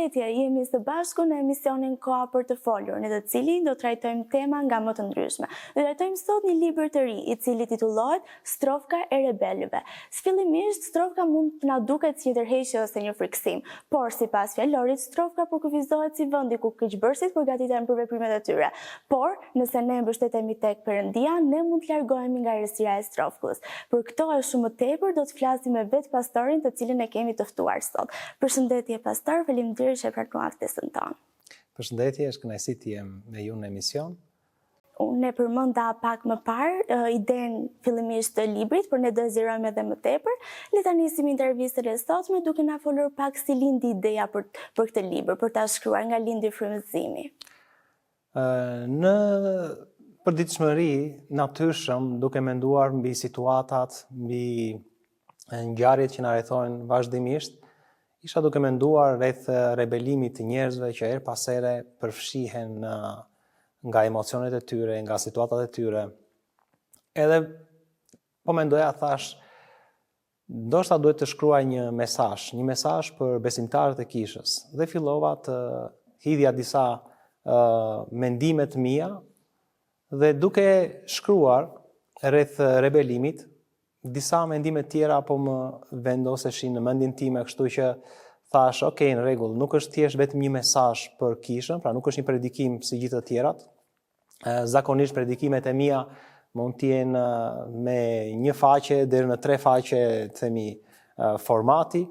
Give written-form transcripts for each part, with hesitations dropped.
Përshëndetje, jemi së bashku në emisionin Koha për të folur, në të cilin do trajtojmë tema nga më të ndryshme. Do trajtojmë sot një libër të ri, i cili titullohet Strofka e rebelëve. Fillimisht, strofka mund të na duket si një tërheqje ose një frikësim, por sipas fjalorit, strofka përkufizohet si vendi ku keqbërësit përgatiten për veprimet e tyre. Por, nëse ne mbështetemi tek Perëndia, ne mund të largohemi nga errësira e strofkës. Për këto e shumë më tepër do të flasim me vetë pastorin të cilin e kemi të ftuar sot. Përshëndetje pastor, faleminderit që pranuar ftesën tonë. Përshëndetje, është kënaqësi të jem me ju në emision. Unë e përmenda pak më parë idenë fillimisht të librit, por ne do e zgjerojmë edhe më tepër. Le ta nisim intervistën e sotme duke na folur pak si lindi ideja për këtë libër, për ta shkruar, nga lindi frymëzimi. Në përditshmëri, natyrshëm, duke menduar mbi situatat, mbi ngjarjet që na rrethojnë vazhdimisht, isha duke menduar rreth rebelimit të njerëzve që her pas here përfshihen nga emocionet e tyre, nga situatat e tyre. Edhe po mendoja, thash, ndoshta duhet të shkruaj një mesazh për besimtarët e kishës. Dhe fillova të hidhja disa mendime të mia dhe duke shkruar rreth rebelimit, disa mendime tjera po më vendoseshin në mendjen time, kështu që thash, okay, në rregull, nuk është thjesht vetëm një mesazh për kishën, pra nuk është një predikim si gjithë të tjerat. Zakonisht predikimet e mia mund të jenë me një faqe deri në 3 faqe, themi, formati,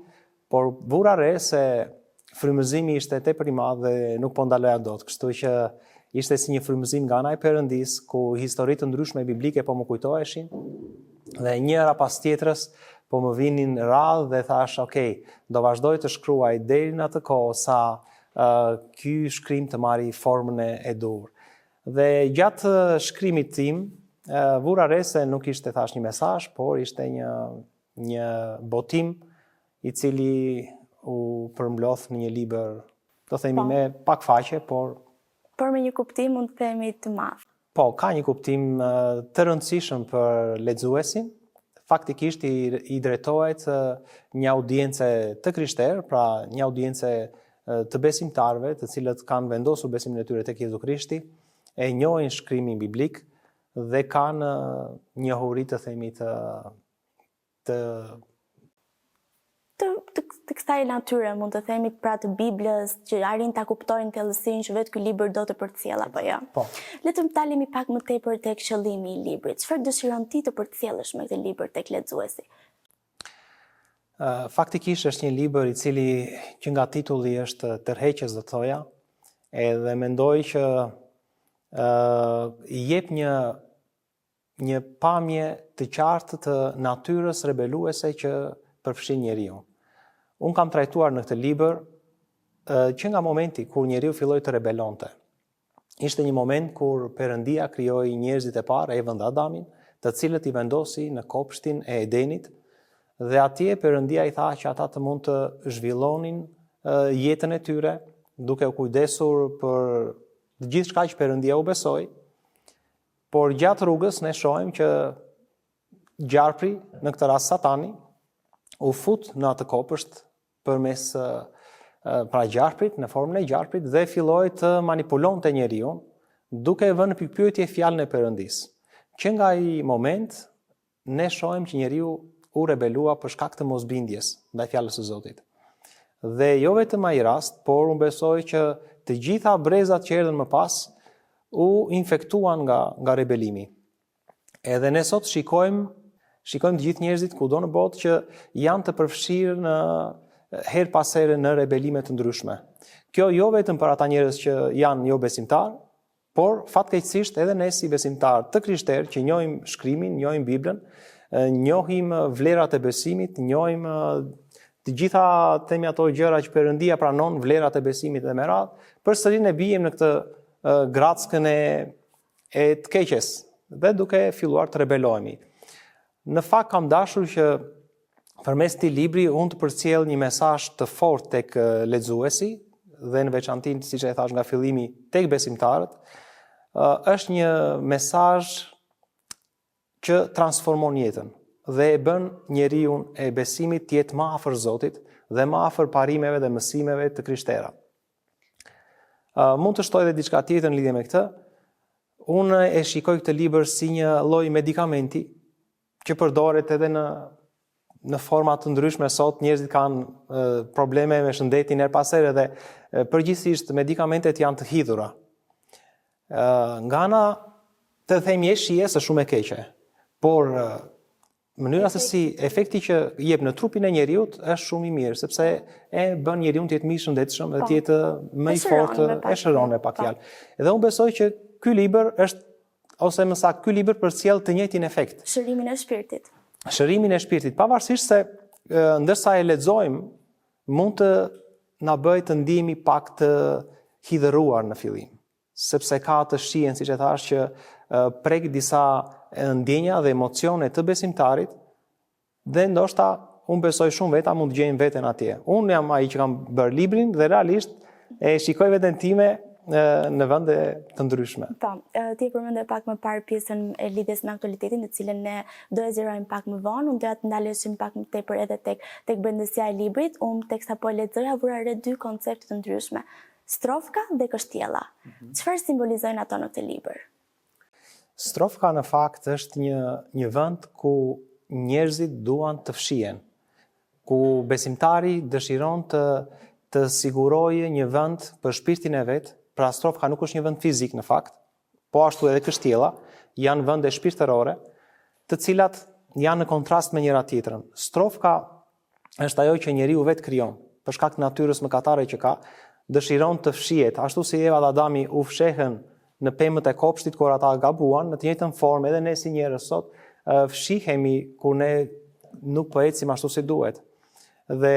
por vura re se frymëzimi ishte tepër i madh dhe nuk po ndaloja dot, kështu që ishte si një frymëzim nga ana e Perëndis, ku histori të ndryshme biblike po më kujtoheshin. Dhe njëra pas tjetrës po më vinin radhë dhe thash, okay, do vazhdoj të shkruaj deri në atë kohë sa ky shkrim të marri formën e dur. Dhe gjatë shkrimit tim, vura re se nuk ishte thash një mesazh, por ishte një botim i cili u përmbledh në një libër, do themi me pak faqe, por me një kuptim mund të themi të madh. Po, ka një kuptim të rëndësishëm për lexuesin. Faktikisht i drejtohet një audiencë të krishterë, pra një audiencë të besimtarëve, të cilët kanë vendosur besimin e tyre tek Jezu Krishti, e njohin shkrimin biblik dhe kanë njohuri të themi të kësaj natyre, mund të themi, pra të Biblës, që arrin ta kuptojnë thellësinë që vetë ky libër do të përcjell apo jo. Po. Le të dalemi pak më tepër tek qëllimi i librit. Çfarë dëshiron ti të përcjellësh me këtë libër tek lexuesi? Faktikisht është një libër i cili që nga titulli është tërheqës, do thoja, edhe mendoj që i jep një pamje të qartë të natyrës rebeluese që përfshin njeriu. Unë kam trajtuar në këtë libër që nga momenti kur njeriu filloi të rebelonte. Ishte një moment kur Perëndia krijoi njerëzit e parë, Evën dhe Adamin, të cilët i vendosi në kopshtin e Edenit, dhe atje Perëndia i tha që ata të mund të zhvillonin jetën e tyre, duke u kujdesur për gjithçka që Perëndia u besoi. Por gjatë rrugës ne shohim që gjarpri, në këtë rast Satani, u fut në atë kopësht përmes pra gjarprit, në formën e gjarprit, dhe filloi të manipulonte njeriu, duke vënë në pikpyetje fjalën e Perëndis. Që nga ai moment ne shohim që njeriu u rebelua për shkak të mosbindjes ndaj fjalës së Zotit. Dhe jo vetëm ai rast, por unë besoj që të gjitha brezat që erdhën më pas u infektuan nga rebelimi. Edhe ne sot shikojmë të gjithë njerëzit kudo në botë që janë të përfshirë në her pas here në rebelime të ndryshme. Kjo jo vetëm për ata njerëz që janë jo besimtar, por fatkeqësisht edhe ne si besimtar të krishterë që njohim shkrimin, njohim Biblën, njohim vlerat e besimit, njohim të gjitha themi ato gjëra që Perëndia pranon, vlerat e besimit dhe me radhë, përsëri ne bijem në këtë grackën e të keqes dhe duke filluar të rebelohemi. Në fakt kam dashur që përmes këtij libri unë të përcjell një mesazh të fortë tek lexuesi dhe në veçantë, siç e thash nga fillimi, tek besimtarët. Është një mesazh që transformon jetën dhe e bën njeriu e besimit të jetë më afër Zotit dhe më afër parimeve dhe mësimeve të krishtera. Mund të shtoj edhe diçka tjetër në lidhje me këtë. Unë e shikoj këtë libër si një lloj medikamenti që përdoret edhe në forma të ndryshme sot. Njerëzit kanë probleme me shëndetin her pas here dhe përgjithsisht medikamentet janë të hidhura. Nga ana të themi e shijes është shumë e keqe, por mënyra se si efekti që jep në trupin e njeriut është shumë i mirë, sepse e bën njeriun të jetë më i shëndetshëm dhe të jetë më i fortë, e shëron me pak fjalë. Dhe unë besoj që ky libër është, ose më saktë, ky libër përcjell të njëjtin efekt. Shërimin e shpirtit. Shërimin e shpirtit, pavarësisht se ndërsa e lexojmë, mund të na bëjë të ndihemi pak të hidhëruar në fillim, sepse ka të shihen, siç e thash, që prek disa ndjenja dhe emocione të besimtarit dhe ndoshta unë besoj shumë veta mund të gjejnë veten atje. Unë jam ai që kam bërë librin dhe realisht e shikoj veten time në vende të ndryshme. Po, ti e përmendë pak më parë pjesën e lidhjes me aktualitetin, të cilën ne do e zgjerojmë pak më vonë. Unë doja të ndaleshim pak më tepër edhe tek brendësia e librit. Unë teksa po lexoja vura re dy koncepte të ndryshme: strofka dhe kështjella. Çfarë simbolizojnë ato në këtë libër? Strofka në fakt është një vend ku njerëzit duan të fshihen, ku besimtari dëshiron të sigurojë një vend për shpirtin e vet. Pra strofka nuk është një vend fizik në fakt, po ashtu edhe kështjella janë vende shpirtërore, të cilat janë në kontrast me njëra tjetrën. Strofka është ajo që njeriu vet krijon, për shkak të natyrës mëkatare që ka, dëshiron të fshihet, ashtu si Eva dhe Adami u fshehen në pemët e kopshtit kur ata gabuan, në të njëjtën formë edhe ne si njerëz sot fshihemi kur ne nuk po ecim ashtu si duhet. Dhe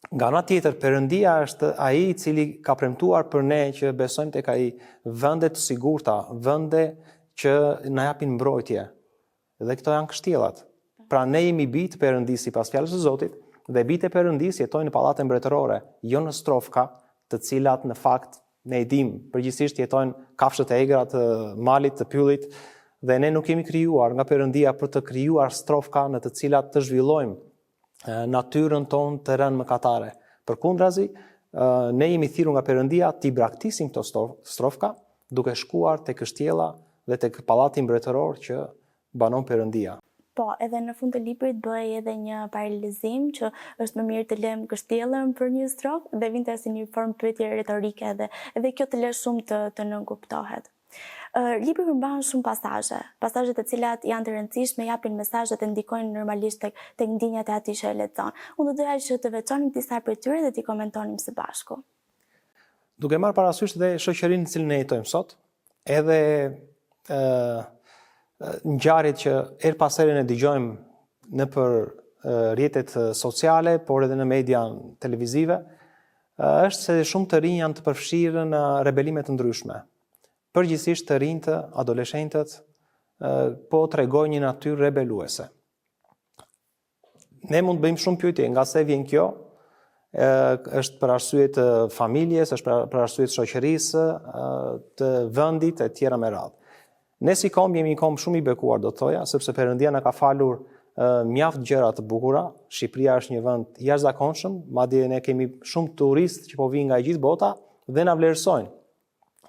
nga ana tjetër, Perëndia është ai i cili ka premtuar për ne që besojmë tek ai vende të sigurta, vende që na japin mbrojtje. Dhe këto janë kështjellat. Pra ne jemi bijtë Perëndis sipas fjalës së Zotit, dhe bijtë e Perëndis jetojnë në pallate mbretërore, jo në strofka, të cilat në fakt ne e dim, përgjithsisht jetojnë kafshët e egra të malit, të pyllit, dhe ne nuk jemi krijuar nga Perëndia për të krijuar strofka në të cilat të zhvillojmë natyrën tonë të rënë mëkatare. Përkundrazi, ne jemi thirrur nga Perëndia t'i braktisim këto strofka, duke shkuar tek kështjella dhe tek pallati mbretëror që banon Perëndia. Po, edhe në fund të librit bëj edhe një paralelizim që është më mirë të lëm kështjellën për një strofë dhe vinte si një formë pyetje retorike edhe kjo të lë shumë të nënkuptohet. Libri përmban shumë pasazhe të cilat janë të rëndësishme, japin mesazhe dhe ndikojnë normalisht tek ndjenjat e atij që e lexon. Unë do doja që të veçonim disa prej tyre dhe t'i komentonim së bashku. Duke marrë parasysh dhe shoqërinë në cilën ne jetojmë sot, edhe ngjarjet që her pas here ne dëgjojmë nëpër rrjetet sociale, por edhe në media televizive, është se shumë të rinj janë të përfshirë në rebelime të ndryshme. Përgjithsisht të rinjtë, adoleshentët, po tregojnë një natyrë rebeluese. Ne mund të bëjmë shumë pyetje, nga se vjen kjo, është për arsye të familjes, është për arsye të shoqërisë, të vendit e tjera me radhë. Ne si kom jemi një kom shumë i bekuar, do të thoja, sepse Perëndia na ka falur mjaft gjëra të bukura. Shqipëria është një vend jashtëzakonshëm, madje ne kemi shumë turistë që po vijnë nga gjithë bota dhe na vlerësojnë.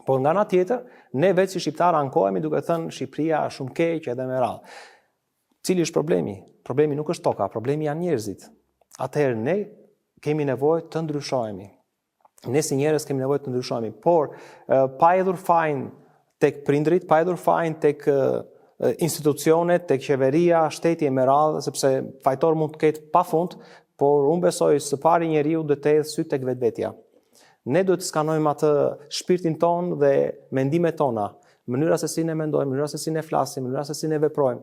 Por nga ana tjetër, ne vetë si shqiptarë ankohemi duke thënë Shqipëria është shumë keq edhe me radhë. Cili është problemi? Problemi nuk është toka, problemi janë njerëzit. Atëherë ne kemi nevojë të ndryshohemi. Ne si njerëz kemi nevojë të ndryshohemi, por pa hedhur fajin tek prindrit, pa hedhur fajin tek institucionet, tek qeveria, shteti e me radhë, sepse fajtor mund të ketë pafund, por unë besoj së pari njeriu duhet të hedhë sy tek vetvetja. Ne duhet të skanojmë atë shpirtin ton dhe mendimet tona, mënyra se si ne mendojmë, mënyra se si ne flasim, mënyra se si ne veprojmë.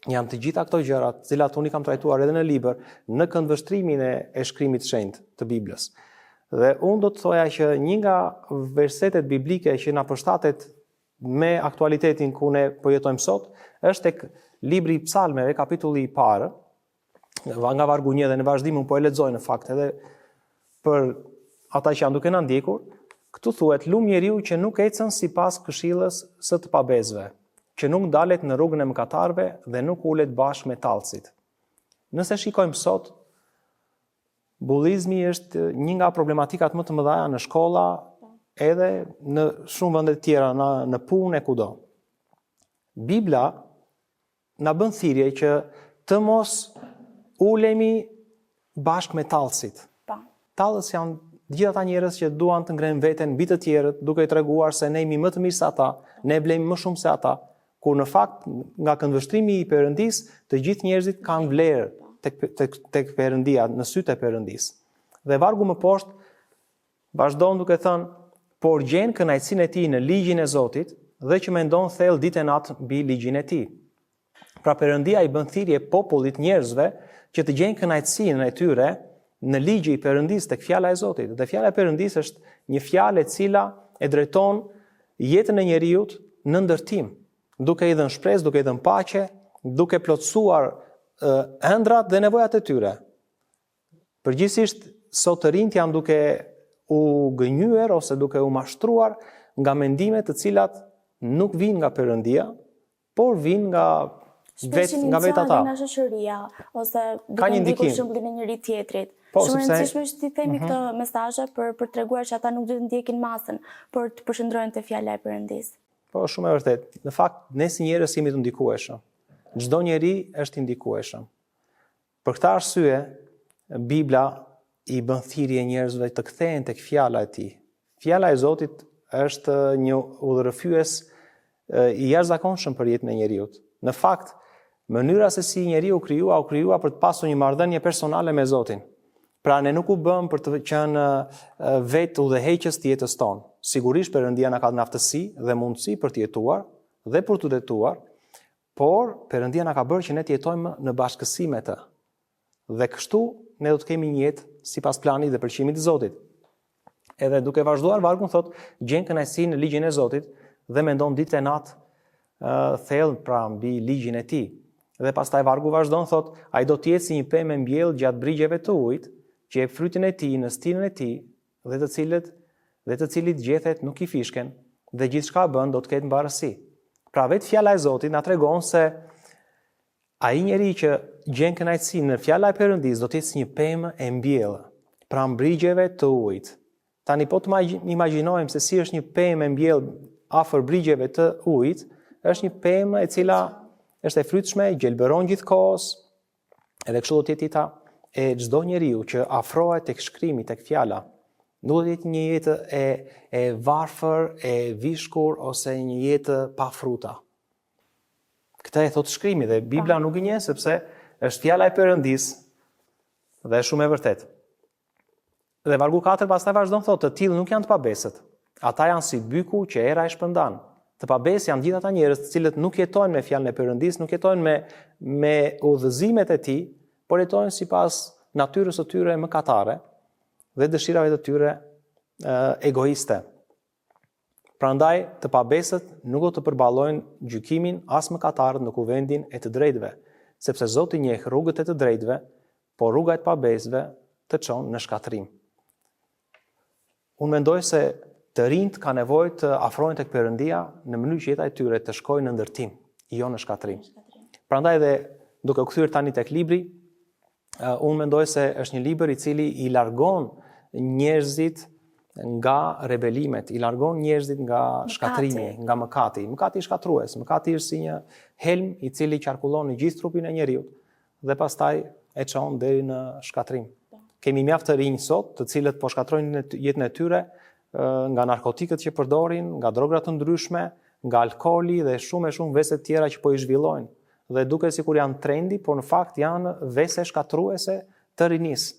Janë të gjitha këto gjëra, të cilat unë i kam trajtuar edhe në libër, në këndvështrimin e shkrimit shenjtë të Biblës. Dhe unë do të thoja që një nga versetet biblike që na përshtatet me aktualitetin ku ne po jetojmë sot, është tek libri i Psalmeve, kapitulli i parë, nga vargu 1 dhe në vazhdim unë po e lexoj në fakt edhe për ata që janë duke na ndjekur. Këtu thuhet: "Lum njeriu që nuk ecën sipas këshillës së të pabezëve, që nuk dalet në rrugën e mëkatarëve dhe nuk ulet bashkë me tallësit." Nëse shikojmë sot, bullizmi është një nga problematikat më të mëdha në shkolla, edhe në shumë vende të tjera, në punë e kudo. Bibla na bën thirrje që të mos ulemi bashkë me tallësit. Po. Tallës janë gjithë ata njerëz që duan të ngrenë veten mbi të tjerët, duke i treguar se ne jemi më të mirë se ata, ne blejmë më shumë se ata, kur në fakt nga këndvështrimi i Perëndis, të gjithë njerëzit kanë vlerë tek Perëndia, në sytë e Perëndis. Dhe vargu më poshtë vazhdon duke thënë, por gjen kënaqësinë e tij në ligjin e Zotit dhe që mendon thellë ditë e natë mbi ligjin e tij. Pra Perëndia i bën thirrje popullit, njerëzve që të gjejnë kënaqësinë e tyre në ligji i Perëndis tek fjala e Zotit. Dhe fjala e Perëndis është një fjalë e cila e drejton jetën e njerëzit në ndërtim, duke i dhënë shpresë, duke i dhënë paqe, duke plotësuar ëndrat dhe nevojat e tyre. Përgjithsisht sot të rinjt janë duke u gënjyer ose duke u mashtruar nga mendime të cilat nuk vijnë nga Perëndia, por vijnë nga vetë ata. Nga shoqëria ose Ka një duke ndikur ndikim. shembullin e njëri tjetrit. Po, Shumë e sepse- rëndësishme është të themi këto mesazhe për treguar që ata nuk duhet të ndjekin masën, por të përshëndrohen te fjala e Perëndis. Po, shumë e vërtet. Në fakt, ne si njerëz jemi të ndikueshëm. Çdo njeri është i ndikueshëm. Për këtë arsye, Bibla i bën thirrje njerëzve të kthehen tek fjala e tij. Fjala e Zotit është një udhërrëfyes i jashtëzakonshëm për jetën e njeriut. Në fakt, mënyra se si njeriu u krijua për të pasur një marrëdhënie personale me Zotin. Pra ne nuk u bëm për të qenë vetë udhëheqës të jetës tonë. Sigurisht Perëndia na ka dhënë aftësi dhe mundësi për të jetuar dhe për të udhëtuar, por Perëndia na ka bërë që ne të jetojmë në bashkësi me të. Dhe kështu ne do të kemi një jetë sipas planit dhe pëlqimit të Zotit. Edhe duke vazhduar vargun thot, gjen kënaqësinë në ligjin e Zotit dhe mendon ditë e natë thellë pra mbi ligjin e tij. Dhe pastaj vargu vazhdon thot, ai do të jetë si një pemë e mbjellë gjatë brigjeve të ujit, që jep frytin e tij në stinën e tij, dhe të cilit gjethet nuk i fishken, dhe gjithçka bën do të ketë mbarësi. Pra vetë fjala e Zotit na tregon se ai njeri që gjen kënaqësi në fjala e Perëndis do të jetë si një pemë e mbjellë, pra brigjeve të ujit. Tani po të imagjinojmë se si është një pemë e mbjellë afër brigjeve të ujit, është një pemë e cila është e frytshme, gjelbëron gjithkohës, edhe kështu do të jetë jeta e çdo njeriu që afrohet tek shkrimi, tek fjala. Nuk do të jetë një jetë e varfër, e vishkur ose një jetë pa fruta. Këtë e thot shkrimi dhe Bibla nuk gënjen sepse është fjala e Perëndis dhe është shumë e vërtetë. Dhe vargu 4 pastaj vazhdon thotë, të tillë nuk janë të pabesët. Ata janë si byku që era e shpërndan. Të pabesë janë gjithë ata njerëz të cilët nuk jetojnë me fjalën e Perëndis, nuk jetojnë me udhëzimet e tij, por jetojnë sipas natyrës së tyre mëkatare dhe dëshirave të tyre egoiste. Prandaj të pabesët nuk do të përballojnë gjykimin as mëkatarët në kuvendin e të drejtëve, sepse Zoti njeh rrugët e të drejtëve, por rruga e të pabesëve të çon në shkatrim. Unë mendoj se të rinjt ka nevojë të afrohen tek Perëndia në mënyrë që jeta e tyre të shkojë në ndërtim, jo në shkatrim. Prandaj dhe duke u kthyer tani tek libri, unë mendoj se është një libër i cili i largon njerëzit nga rebelimet, i largon njerëzit nga shkatrimi, nga mëkati. Mëkati shkatrues, mëkati është si një helm i cili qarkullon në gjithë trupin e njeriu dhe pastaj e çon deri në shkatrim. Kemi mjaft të rinj sot, të cilët po shkatrojnë jetën e tyre nga narkotikët që përdorin, nga drogat të ndryshme, nga alkooli dhe shumë vese të tjera që po i zhvillojnë. Dhe duke sikur janë trendi, por në fakt janë vese shkatruese të rinisë.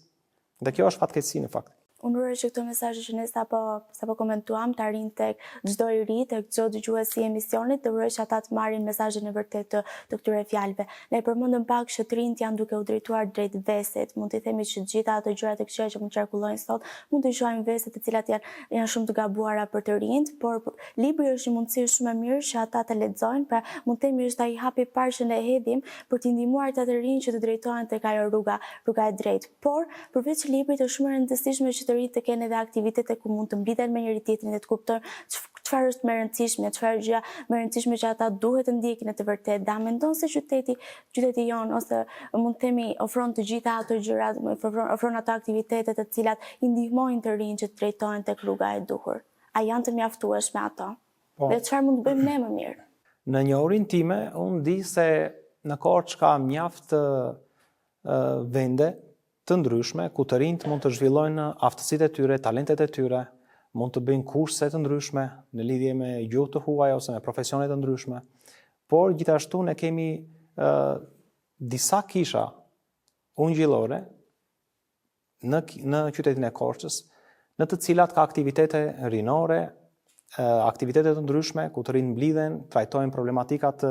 Dhe kjo është fatkeqësi në fakt. Unë uroj që këto mesazhe që ne sapo komentuam të arrin tek çdo i ri, tek çdo dëgjues i emisionit, dhe uroj që ata të marrin mesazhin e vërtet të këtyre fjalëve. Ne përmendëm pak që të rinjt janë duke u drejtuar drejt veset. Mund të themi që gjitha ato gjërat e këqija që mund qarkullojnë sot, mund të shohim vese të cilat janë shumë të gabuara për të rinjt, por libri është një mundësi shumë e mirë që ata të lexojnë, pra mund të themi është ai hapi i parë që ne hedhim për të ndihmuar ata të rinj që të drejtohen tek ajo rruga e drejtë. Por përveç librit është shumë e rëndësishme që të rinjt të kenë edhe aktivitete ku mund të mblidhen me njëri tjetrin dhe të kuptojnë çfarë është më e rëndësishme, çfarë gjë më e rëndësishme që ata duhet të ndjekin në të vërtetë. Da mendon se qyteti jon ose mund të themi ofron të gjitha ato gjërat, ofron ato aktivitete të cilat i ndihmojnë të rinj që të drejtohen tek rruga e duhur. a janë të mjaftueshme ato? Po. Dhe çfarë mund të bëjmë ne më mirë? Në njohurinë time, unë di se në Korçë ka mjaft vende të ndryshme ku të rinjt mund të zhvillojnë aftësitë e tyre, talentet e tyre, mund të bëjnë kurse të ndryshme në lidhje me gjuhë të huaj ose me profesione të ndryshme. Por gjithashtu ne kemi disa kisha ungjillore në qytetin e Korçës, në të cilat ka aktivitete rinore, aktivitete të ndryshme ku të rinjt mblidhen, trajtojnë problematikat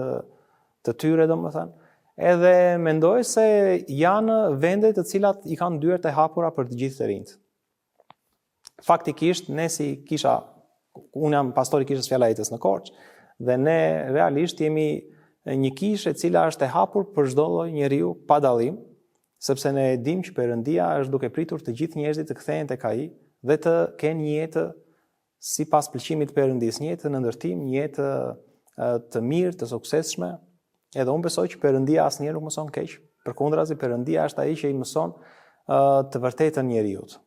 të tyre, domethënë. Edhe mendoj se janë vende të cilat i kanë dyert e hapura për të gjithë të rinjt. Faktikisht, ne si kisha, unë jam pastori kishës Fjala e Jetës në Korçë, dhe ne realisht jemi një kishë e cila është e hapur për çdo lloj njeriu pa dallim, sepse ne e dim që Perëndia është duke pritur të gjithë njerëzit të kthehen tek ai dhe të kenë një jetë sipas pëlqimit të Perëndisë, një jetë në ndërtim, një jetë të mirë, të suksesshme. Edhe unë besoj që Perëndia asnjëherë nuk mëson keq. Përkundrazi, Perëndia është ai që i mëson të vërtetën njeriut.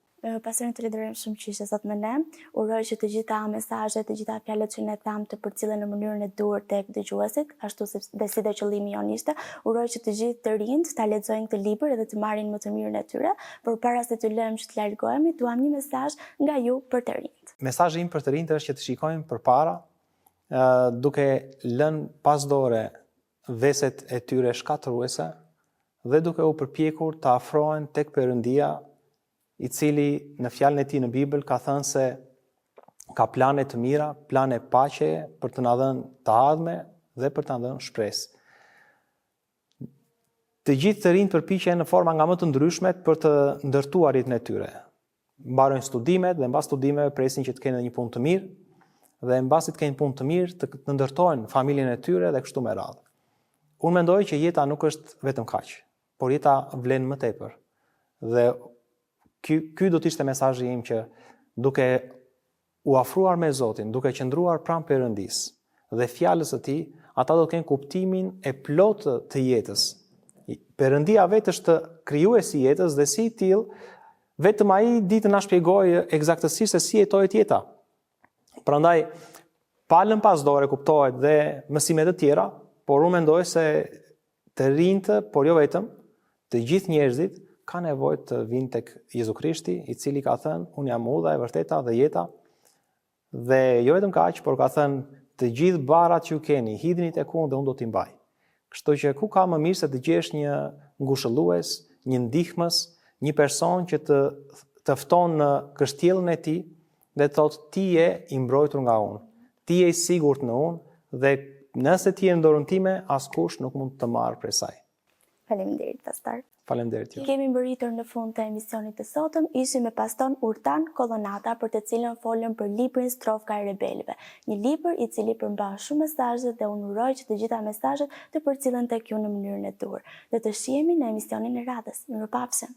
Pastorin, të rinderim shumë që ishe sot me ne. Uroj që të gjitha mesazhet, të gjitha fjalët që ne tham të përcillen në mënyrën e duhur tek dëgjuesit, ashtu dhe si dhe qëllimi jon ishte. Uroj që të gjithë të rinjt ta lexojnë këtë libër edhe të marrin më të mirën e tyre. Por para se të lëmë që të largohemi, duam një mesazh nga ju për të rinjt. Mesazhi im për të rinjt është që të shikojnë përpara, duke lënë pas dore veset e tyre shkatëruese dhe duke u përpjekur të afrohen tek Perëndia, i cili në fjalën e tij në Bibël ka thënë se ka plane të mira, plane paqeje për të na dhënë të ardhme dhe për të na dhënë shpresë. Të gjithë të rinjt përpiqen në forma nga më të ndryshmet për të ndërtuar jetën e tyre. Mbarojnë studimet dhe mbas studimeve presin që të kenë një punë të mirë dhe mbasi të kenë punë të mirë të ndërtojnë familjen e tyre dhe kështu me radhë. Unë mendoj që jeta nuk është vetëm kaq, por jeta vlen më tepër. Dhe ky do të ishte mesazhi im, që duke u afruar me Zotin, duke qëndruar pranë Perëndisë dhe fjalës së tij, ata do të kenë kuptimin e plotë të jetës. Perëndia vetë është krijuesi i jetës dhe si i tillë, vetëm ai di të na shpjegojë eksaktësisht se si jetohet jeta. Prandaj, palën pas dore kuptohet dhe mësime të tjera, por unë mendoj se të rinjtë, por jo vetëm, të gjithë njerëzit ka nevojë të vinë tek Jezu Krishti, i cili ka thënë, unë jam udha e vërteta dhe jeta, dhe jo vetëm kaq, por ka thënë, të gjithë barat që ju keni, hidhni tek unë dhe unë do t'i mbaj. Kështu që ku ka më mirë se të gjesh një ngushëllues, një ndihmës, një person që të fton në kështjellën e tij dhe të thotë ti je i mbrojtur nga unë, ti je i sigurt në unë dhe nëse ti je në dorën time, askush nuk mund të marrë prej saj. Faleminderit, pastor. Faleminderit ju. Kemi mbërritur në fund të emisionit të sotëm, ishim me pastor Urtan Kollonata për të cilën folëm për librin Strofka e rebelëve, një libër i cili përmban shumë mesazhe dhe unë uroj që të gjitha mesazhet të përcillen tek ju në mënyrën e duhur. Dhe të shihemi në emisionin e radhës. Mirupafshim.